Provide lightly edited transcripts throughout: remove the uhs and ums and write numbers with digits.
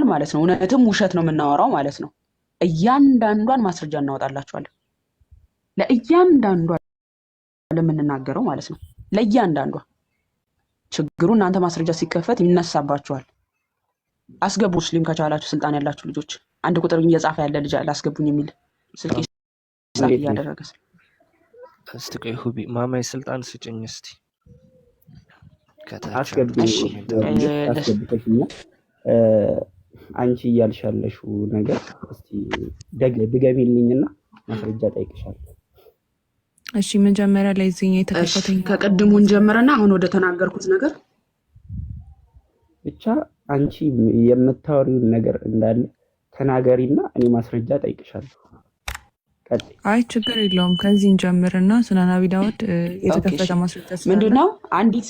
ማለት ነው። እውነትም ውሸት ነው የምናወራው ማለት ነው። እያንዳንዷን ማስረጃ እናወጣላችኋለን። ለእያንዳንዷ ለምንናገረው ማለት ነው። ለእያንዳንዷ ችግሩ እናንተ ማስረጃ ሲከፈት ይነሳባችኋል። አስገቡ። ሙስሊም ከቻላችሁ ስልጣን ያላችሁ ልጆች አንድ ቁጥር እየጻፈ ያለ ልጅ አለ አስገቡኝ የሚል ስልክ እያደረገ እስቲ ቆይ ሁቢ ማማይ ስልጣን ስጭኝ እስቲ አስገብተሽኛል። አንቺ እያልሻለሽው ነገር እስቲ ድገሚልኝና ማስረጃ ጠይቅሻለሁ። እሺ መጀመሪያ ላይ እዚህኛ የተከፈተኝ ከቅድሙን ጀምረና አሁን ወደ ተናገርኩት ነገር ብቻ አንቺ የምታወሪውን ነገር እንዳለ ተናገሪና እኔ ማስረጃ ጠይቅሻለሁ። አይ ችግር የለውም። ከዚህን ጀምርና ሱናን አቢ ዳውድ የተከፈተ ማስረጃ ምንድነው? አንዲት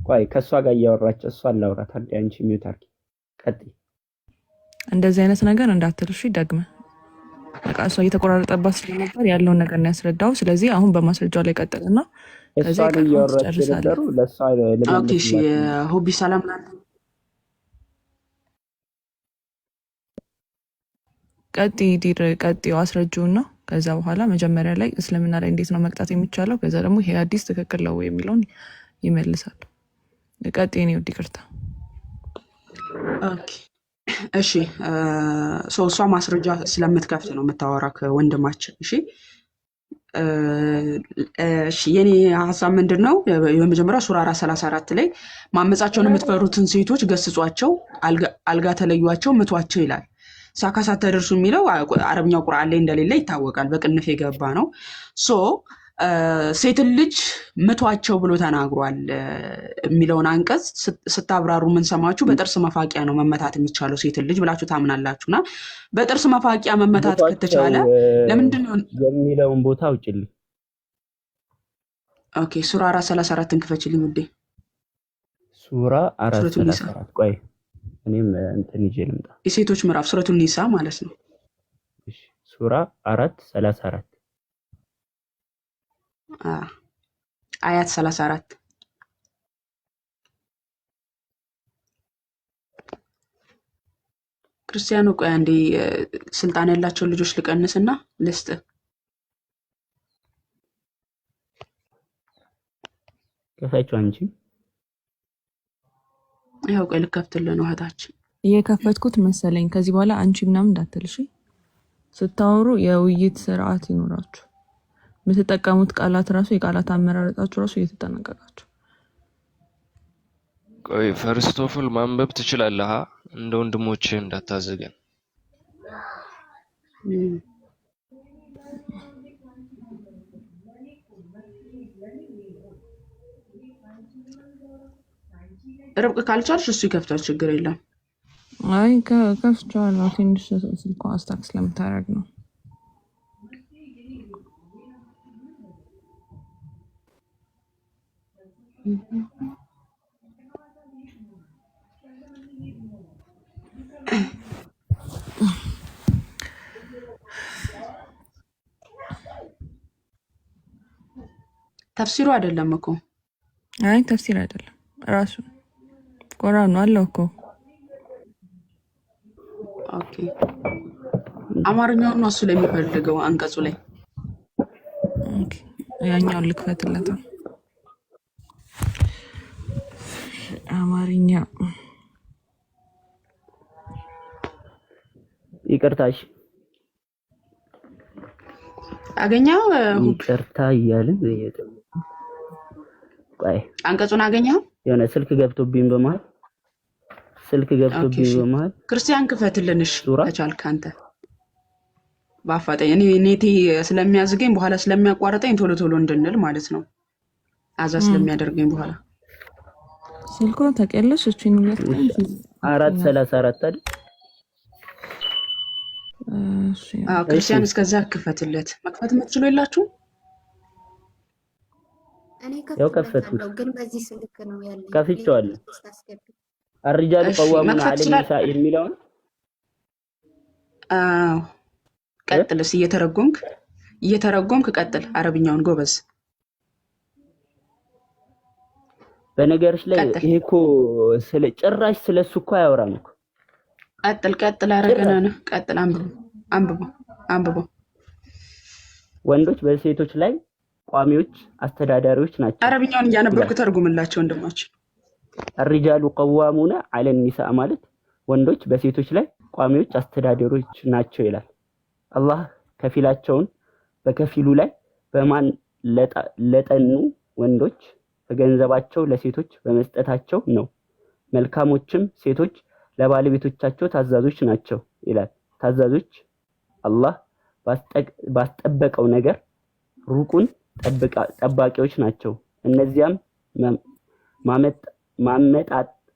ቆይ ከሷ ጋር እያወራች እሷ አላውራት አንዴ አንቺ ሚውት አድርጊ። ቀጥይ። እንደዚህ አይነት ነገር እንዳትልሽ ደግመ በቃ እሷ እየተቆራረጠባት ስለነበር ያለውን ነገር ነው ያስረዳው። ስለዚህ አሁን በማስረጃው ላይ ቀጥልና ከዛ እያወራች ነበሩ ለሷ ኦኬ እሺ ሁቢ ሰላም ናት። ቀጥዩ አስረጁና ከዛ በኋላ መጀመሪያ ላይ እስልምና ላይ እንዴት ነው መቅጣት የሚቻለው፣ ከዛ ደግሞ ይሄ አዲስ ትክክል ነው የሚለውን ይመልሳል። ቀጥይ ነው ይቅርታ። ኦኬ እሺ እሷ ማስረጃ ስለምትከፍት ነው የምታወራክ ወንድማችን። እሺ እሺ የኔ ሀሳብ ምንድነው? የመጀመሪያው ሱራ 434 ላይ ማመጻቸውን የምትፈሩትን ሴቶች ገስጿቸው፣ አልጋ ተለዩዋቸው፣ ምቷቸው ይላል። ሳካሳት ተደርሱ የሚለው አረብኛው ቁርአን ላይ እንደሌለ ይታወቃል። በቅንፍ የገባ ነው። ሴትን ልጅ ምቷቸው ብሎ ተናግሯል የሚለውን አንቀጽ ስታብራሩ ምን ሰማችሁ? በጥርስ መፋቂያ ነው መመታት የሚቻለው ሴትን ልጅ ብላችሁ ታምናላችሁና በጥርስ መፋቂያ መመታት ከተቻለ ለምንድን ነው የሚለውን ቦታ አውጪልኝ። ኦኬ ሱራ 434ን ክፈችልኝ ውዴ። ሱራ 434 ቆይ እኔም እንትን ይዤ ልምጣ። የሴቶች ምዕራፍ ሱረቱን ኒሳ ማለት ነው። እሺ ሱራ 434 አያት 34 ክርስቲያኑ ቆይ አንዴ ስልጣን ያላቸው ልጆች ልቀንስና ልስጥ። ከፈችው አንቺ ያው ቆይ ልከፍትልህ ነው እህታችን። እየከፈትኩት መሰለኝ። ከዚህ በኋላ አንቺ ምናምን እንዳትልሽ። ስታወሩ የውይይት ስርዓት ይኖራችሁ። የምትጠቀሙት ቃላት ራሱ የቃላት አመራረጣችሁ ራሱ እየተጠነቀቃችሁ። ቆይ ፈርስት ኦፍ ኦል ማንበብ ትችላለህ? እንደ ወንድሞችህ እንዳታዘገን። ርብቅ ካልቻልሽ እሱ ይከፍታል፣ ችግር የለም። አይ ከፍቻለሁ። ትንሽ ስልኳ አስታክ ስለምታደርግ ነው። ተፍሲሩ አይደለም እኮ። አይ ተፍሲር አይደለም ራሱ ቁርአን ነው አለው እኮ። ኦኬ አማርኛውን ነው እሱ ላይ የሚፈልገው አንቀጹ ላይ። ኦኬ ያኛውን ልክፈትለት። አማርኛ ይቅርታሽ አገኘው። ይቅርታ እያልን ቆይ አንቀጹን አገኘው። የሆነ ስልክ ገብቶብኝ በመሃል ክርስቲያን ክፈትልንሽ ከቻልክ አንተ በአፋጣኝ። እኔ ኔቴ ስለሚያዝገኝ በኋላ ስለሚያቋርጠኝ ቶሎ ቶሎ እንድንል ማለት ነው። አዛ ስለሚያደርገኝ በኋላ ስልኮ ተቀለሽ እቺን 434 አይደል? ክርስቲያን እስከዛ ክፈትለት። መክፈት የምትችሉ የላችሁ? እኔ ከፈትኩት ግን በዚህ ስልክ ነው ያለኝ። ከፍቼዋለሁ። الرجال قوامون على النساء የሚለውን ቀጥልስ እየተረጎምክ ቀጥል። አረብኛውን ጎበዝ። በነገርሽ ላይ ይሄ እኮ ጭራሽ ስለሱ እኮ አያወራም እኮ። ቀጥል አረገናና ቀጥል አንብቦ ወንዶች በሴቶች ላይ ቋሚዎች አስተዳዳሪዎች ናቸው። አረብኛውን እያነበብኩ ተርጉምላቸው ወንድማችን። الرجال قوامون على النساء ማለት ወንዶች በሴቶች ላይ ቋሚዎች አስተዳዳሪዎች ናቸው ይላል። አላህ ከፊላቸውን በከፊሉ ላይ በማን ለጠኑ ወንዶች በገንዘባቸው ለሴቶች በመስጠታቸው ነው። መልካሞችም ሴቶች ለባለቤቶቻቸው ታዛዦች ናቸው ይላል። ታዛዦች አላህ ባስጠበቀው ነገር ሩቁን ጠባቂዎች ናቸው። እነዚያም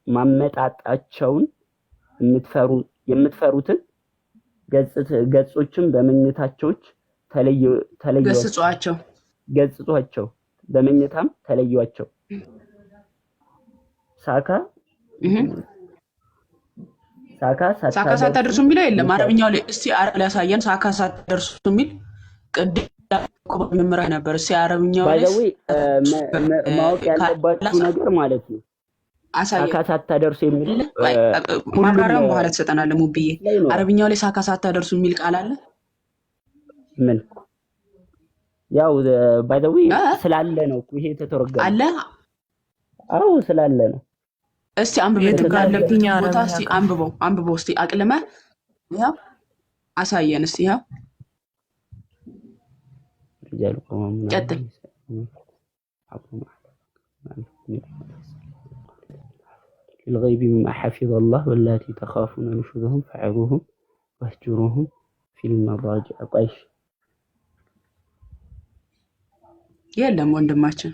ማመጣጣቸውን የምትፈሩትን ገጾችን በመኝታቸውች ገጽጿቸው በመኝታም ተለዩዋቸው። ሳካ ሳታደርሱ የሚለው የለም አረብኛው ላይ። እስቲ አረብ ያሳየን። ሳካ ሳታደርሱ የሚል ቅድም መምራህ ነበር። እስቲ አረብኛው ላይ ማወቅ ያለባችሁ ነገር ማለት ነው። ሳካ ሳታደርሱ የሚል ማብራሪያውን በኋላ ትሰጠናለህ ሙብዬ። አረብኛው ላይ ሳካ ሳታደርሱ የሚል ቃል አለ። ምን ያው ባይ ዘ ዌይ ስላለ ነው ይሄ ተተረጎመ አለ። አው ስላለ ነው። እስቲ አንብበው ካለብኝ ቦታ እስቲ አንብበው እስቲ አቅልመ ያው አሳየን እስቲ ያው ቀጥል። الغيب مما حفظ الله واللاتي تخافون نشوزهم فعظوهم واهجروهم في المضاجع قيش የለም ወንድማችን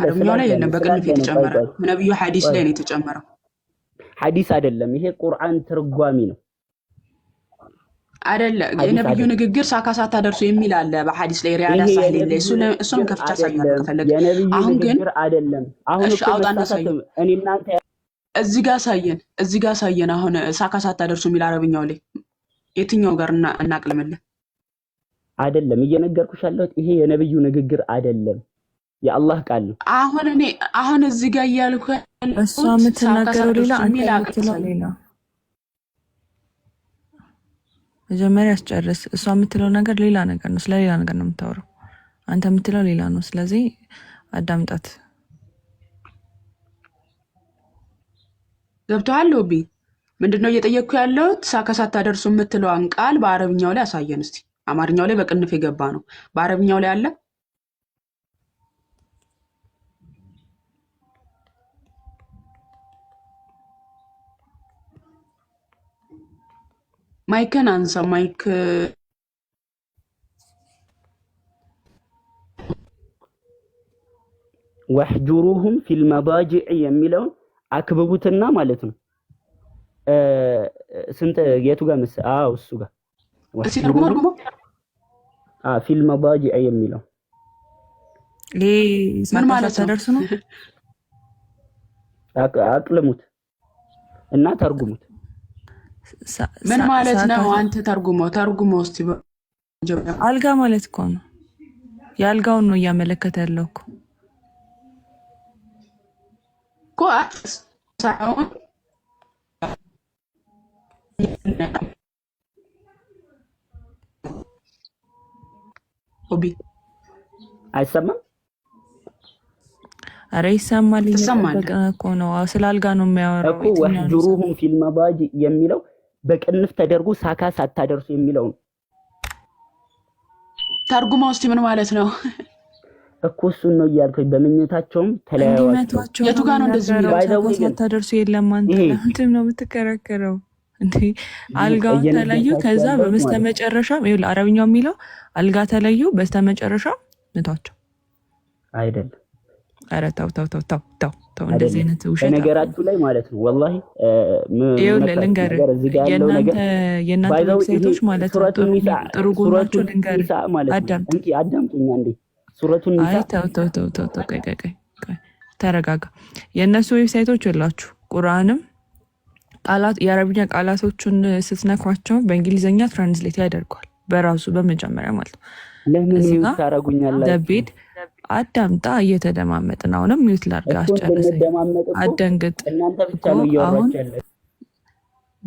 አረብኛው ላይ የለም። በቅንፍ የተጨመረ ነብዩ ሐዲስ ላይ ነው የተጨመረው። ሐዲስ አይደለም ይሄ ቁርአን ትርጓሚ ነው አይደለ? የነብዩ ንግግር ሳካ ሳታደርሱ የሚል አለ በሐዲስ ላይ ሪያዳ ሳህሊ ላይ እሱን ከፍቻ ሳይያለሁ ከፈለገ። አሁን ግን አይደለም አሁን እኮ እኔ እናንተ እዚህ ጋር ሳየን አሁን ሳካ ሳታደርሱ የሚል አረብኛው ላይ የትኛው ጋር እናቅልምልን? አይደለም እየነገርኩሽ ያለሁት ይሄ የነብዩ ንግግር አይደለም፣ የአላህ ቃል ነው። አሁን እዚህ ጋር እያልኩ እሷ የምትናገረው ሌላ አንተ የምትለው ሌላ። መጀመሪያ አስጨርስ። እሷ የምትለው ነገር ሌላ ነገር ነው፣ ስለሌላ ነገር ነው የምታወራው። አንተ የምትለው ሌላ ነው። ስለዚህ አዳምጣት። ገብቶሃል ኦቢ? ምንድነው እየጠየቅኩ ያለሁት? ሳካ ሳታደርሱ የምትለዋን ቃል በአረብኛው ላይ አሳየን እስቲ። አማርኛው ላይ በቅንፍ የገባ ነው። በአረብኛው ላይ አለ? ማይክን አንሳ። ማይክ ወህጁሩሁም ፊል መዳጂዕ የሚለውን አክብቡትና ማለት ነው። ስንት የቱ ጋር መሰ እሱ ጋር ፊል መዳጂዕ የሚለው ምን ማለት ነው? አቅልሙት እና ተርጉሙት። ምን ማለት ነው? አንተ ተርጉሞ እስቲ። አልጋ ማለት እኮ ነው። የአልጋውን ነው እያመለከተ ያለው እኮ ሳይሆን ኦቢ አይሰማም? አረ ይሰማል። እኮ ነው ስለ አልጋ ነው የሚያወራው እኮ ወህጁሩሁም ፊል መዳጂዕ የሚለው በቅንፍ ተደርጎ ሳካ ሳታደርሱ የሚለው ነው። ተርጉማው እስቲ ምን ማለት ነው እኮ? እሱን ነው እያልኩኝ። በመኝታቸውም ተለያዩዋቸው። የቱ ጋር ነው እንደዚህ የሚለው? ሳታደርሱ የለም። አንተ ነው የምትከራከረው እንዴ? አልጋው ተለዩ፣ ከዛ በመስተመጨረሻ ይኸውልህ፣ አረብኛው የሚለው አልጋ ተለዩ፣ በስተመጨረሻ ምታቸው አይደለም። አረ ተው እንደዚህ አይነት ውሸት ነገራችሁ ላይ ማለት ነው። ወላሂ ይኸውልህ ልንገርህ፣ የእናንተ ዌብሳይቶች ማለት ነው ጥሩ ጎናቸው ልንገርህ። አዳምጡኝ አንዴ። ሱረቱን ኒሳ ተው ተረጋጋ። የእነሱ ዌብሳይቶች የላችሁ ቁርአንም ቃላት የአረብኛ ቃላቶቹን ስትነኳቸው በእንግሊዘኛ ትራንስሌት ያደርገዋል በራሱ በመጀመሪያ ማለት ነው። ለምን ታረጉኛላችሁ? ደቤድ አዳምጣ፣ እየተደማመጥን አሁንም ሚውት ላድርግ። አስጨርሰኝ፣ አደንግጥ። እናንተ ብቻ ነው እያወራችሁ ያለው።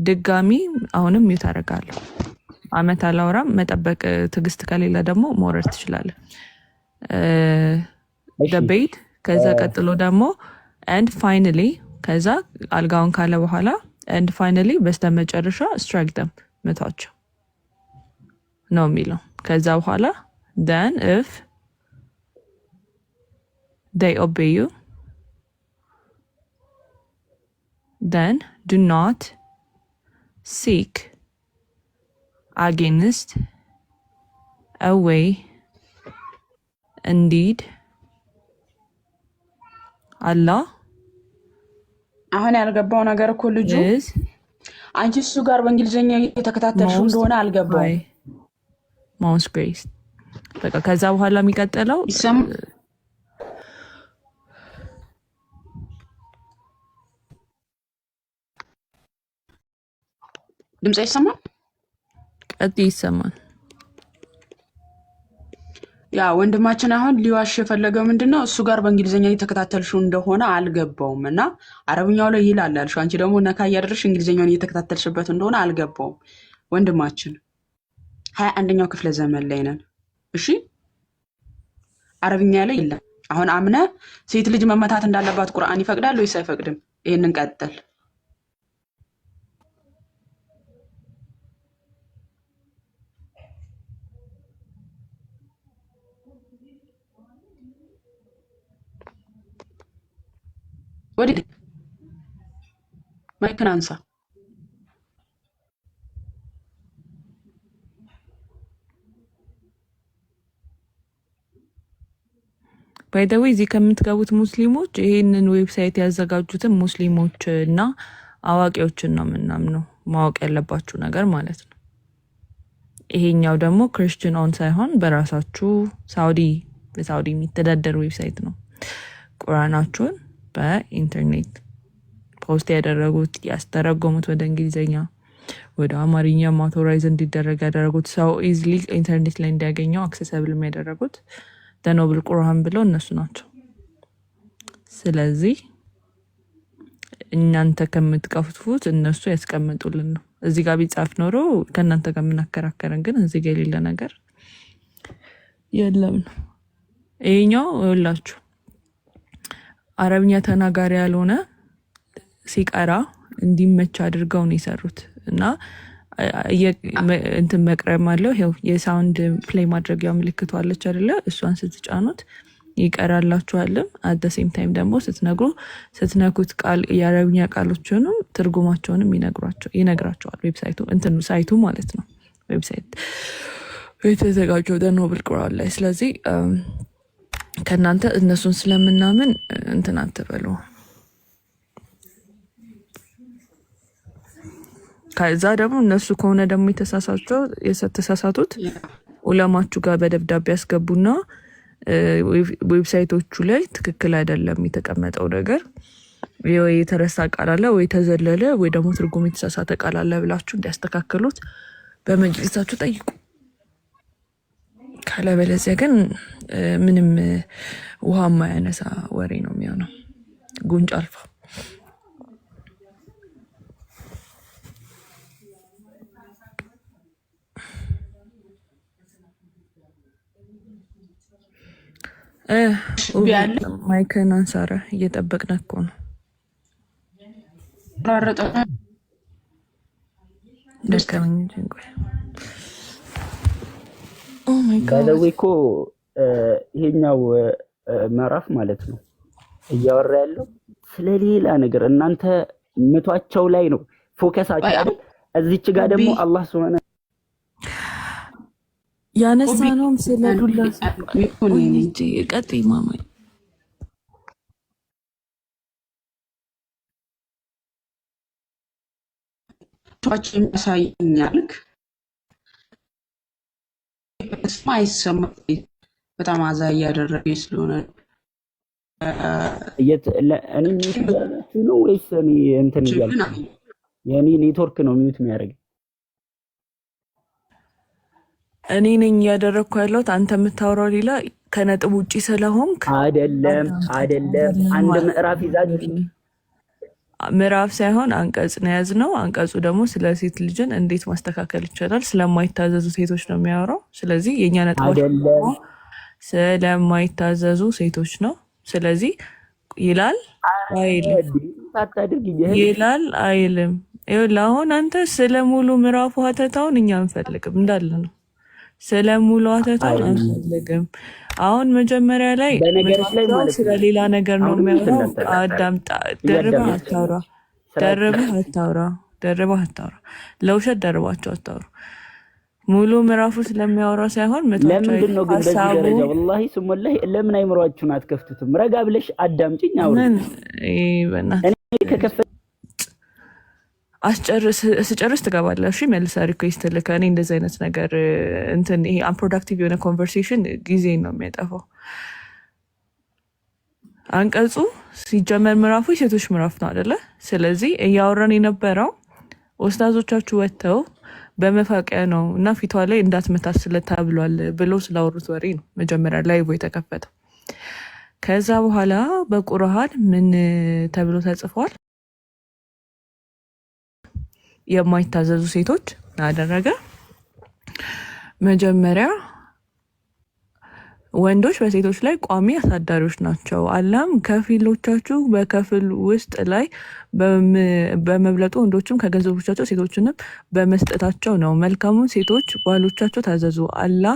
ድጋሚ አሁንም ሚውት አደርጋለሁ። አመት አላወራም። መጠበቅ ትግስት ከሌለ ደግሞ መውረድ ትችላለህ። ደቤት ከዛ ቀጥሎ ደግሞ and finally ከዛ አልጋውን ካለ በኋላ and finally በስተመጨረሻ strike them መታቸው ነው የሚለው። ከዛ በኋላ then if they obey you then do not seek against a way indeed Allah አሁን ያልገባው ነገር እኮ ልጁ አንቺ እሱ ጋር በእንግሊዘኛ የተከታተልሽው እንደሆነ አልገባው። most grace በቃ ከዛ በኋላ የሚቀጥለው ድምጽ ይሰማል? ይሰማል። ያ ወንድማችን አሁን ሊዋሽ የፈለገው ምንድነው እሱ ጋር በእንግሊዘኛ የተከታተልሽው እንደሆነ አልገባውም እና አረብኛው ላይ ይላል አልሽ። አንቺ ደግሞ ነካ ያደረሽ እንግሊዘኛውን የተከታተልሽበት እንደሆነ አልገባውም። ወንድማችን 21ኛው ክፍለ ዘመን ላይ ነን። እሺ አረብኛ ላይ ይላል። አሁን አምነ ሴት ልጅ መመታት እንዳለባት ቁርአን ይፈቅዳል ወይስ አይፈቅድም? ይሄንን ቀጥል። ወዲህ ማይክን አንሳ። ባይ ዘ ዌይ እዚህ ከምትገቡት ሙስሊሞች ይሄንን ዌብሳይት ያዘጋጁትን ሙስሊሞች እና አዋቂዎችን ነው ምናምነው ማወቅ ያለባችሁ ነገር ማለት ነው። ይሄኛው ደግሞ ክርስቲያን ኦን ሳይሆን በራሳችሁ በሳውዲ የሚተዳደር ዌብሳይት ነው። ቁርአናችሁን በኢንተርኔት ፖስት ያደረጉት ያስተረጎሙት ወደ እንግሊዘኛ ወደ አማርኛ አውቶራይዝ እንዲደረግ ያደረጉት ሰው ኢዝሊ ኢንተርኔት ላይ እንዲያገኘው አክሰሰብል የሚያደረጉት ደኖብል ቁርአን ብለው እነሱ ናቸው። ስለዚህ እናንተ ከምትቀፍቱት እነሱ ያስቀምጡልን ነው። እዚህ ጋር ቢጻፍ ኖሮ ከእናንተ ጋር ምናከራከረን፣ ግን እዚህ ጋር የሌለ ነገር የለም ነው። ይሄኛው ይኸውላችሁ አረብኛ ተናጋሪ ያልሆነ ሲቀራ እንዲመች አድርገው ነው የሰሩት እና እንትን መቅረም አለው። ይሄው የሳውንድ ፕሌይ ማድረጊያው ምልክቱ አለች አይደለ? እሷን ስትጫኑት ይቀራላችኋልም። አት ዘ ሴም ታይም ደግሞ ስትነኩት ቃል የአረብኛ ቃሎችንም ትርጉማቸውንም ይነግራቸዋል። ዌብሳይቱ እንትኑ ሳይቱ ማለት ነው። ዌብሳይት የተዘጋጀው ደኖብል ቁርአን ላይ። ስለዚህ ከናንተ እነሱን ስለምናምን እንትን አትበሉ። ከዛ ደግሞ እነሱ ከሆነ ደግሞ የተሳሳቱት ዑለማችሁ ጋር በደብዳቤ ያስገቡና ዌብሳይቶቹ ላይ ትክክል አይደለም የተቀመጠው ነገር ወይ የተረሳ ቃል አለ ወይ ተዘለለ ወይ ደግሞ ትርጉም የተሳሳተ ቃል አለ ብላችሁ እንዲያስተካክሉት በመጅሊሳችሁ ጠይቁ። ካለበለዚያ ግን ምንም ውሃ ማያነሳ ወሬ ነው የሚሆነው፣ ጉንጭ አልፋ። ማይክን አንሳረ እየጠበቅን እኮ ነው። ደከመኝ እንጂ ባለዌ እኮ ይሄኛው ምዕራፍ ማለት ነው እያወራ ያለው ስለሌላ ነገር እናንተ ምቷቸው ላይ ነው ፎከሳቸው አይደል? እዚች ጋር ደግሞ አላህ ሱብሃነ ያነሳነው ስለዱላ እንጂ ቀጥይ ማማይ ታች የሚያሳየኛል ማይሰማ በጣም አዛ እያደረገኝ ስለሆነ እኔ ነው ወይስ እኔ እንትን እያልኩ የኔ ኔትወርክ ነው ሚውት የሚያደርገኝ? እኔ ነኝ ያደረኩ ያለሁት። አንተ የምታወራው ሌላ ከነጥብ ውጪ ስለሆንክ አይደለም። አንድ ምዕራፍ ይዛችሁ ምዕራፍ ሳይሆን አንቀጽ ነው የያዝነው። አንቀጹ ደግሞ ስለ ሴት ልጅን እንዴት ማስተካከል ይቻላል ስለማይታዘዙ ሴቶች ነው የሚያወራው። ስለዚህ የእኛ ነጥቦች ደግሞ ስለማይታዘዙ ሴቶች ነው። ስለዚህ ይላል አይልም፣ ይላል አይልም። ይኸውልህ አሁን አንተ ስለ ሙሉ ምዕራፉ ሀተታውን እኛ አንፈልግም እንዳለ ነው። ስለ ሙሉ ሀተታውን አንፈልግም። አሁን መጀመሪያ ላይ ስለ ሌላ ነገር ነው የሚያወራው። አዳምጣ። ደርበህ አታውራ፣ ደርበህ አታውራ። ለውሸት ደርባቸው አታውሩ። ሙሉ ምዕራፉ ስለሚያወራ ሳይሆን ለምንድን ነው ግን በዚህ ደረጃ ወላሂ ስሞላሂ ለምን አይምሯችሁን አትከፍቱትም? ረጋ ብለሽ አዳምጪኝ። አሁን ስጨርስ ትገባለህ። እሺ መልሰህ ሪኩዌስት ልከ እኔ እንደዚህ አይነት ነገር እንትን ይሄ አንፕሮዳክቲቭ የሆነ ኮንቨርሴሽን ጊዜ ነው የሚያጠፋው። አንቀጹ ሲጀመር ምዕራፉ የሴቶች ምዕራፍ ነው አይደለ? ስለዚህ እያወራን የነበረው ኡስታዞቻችሁ ወጥተው በመፋቂያ ነው እና ፊቷ ላይ እንዳትመታት ስለታብሏል ብሎ ስላወሩት ወሬ ነው መጀመሪያ ላይቭ የተከፈተው። ከዛ በኋላ በቁርአን ምን ተብሎ ተጽፏል? የማይታዘዙ ሴቶች አደረገ። መጀመሪያ ወንዶች በሴቶች ላይ ቋሚ አሳዳሪዎች ናቸው። አላህም ከፊሎቻችሁ በከፊል ውስጥ ላይ በመብለጡ ወንዶችም ከገንዘቦቻቸው ሴቶችንም በመስጠታቸው ነው። መልካሙን ሴቶች ባሎቻቸው ታዘዙ። አላህ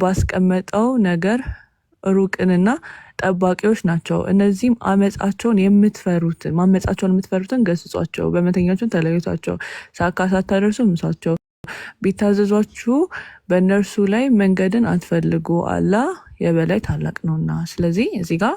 ባስቀመጠው ነገር ሩቅንና ጠባቂዎች ናቸው። እነዚህም ማመጻቸውን የምትፈሩትን ገስጿቸው፣ በመተኛቸውን ተለዩቷቸው፣ ሳካ ሳታደርሱ ምሷቸው። ቢታዘዟችሁ በእነርሱ ላይ መንገድን አትፈልጉ፣ አላህ የበላይ ታላቅ ነውና። ስለዚህ እዚህ ጋር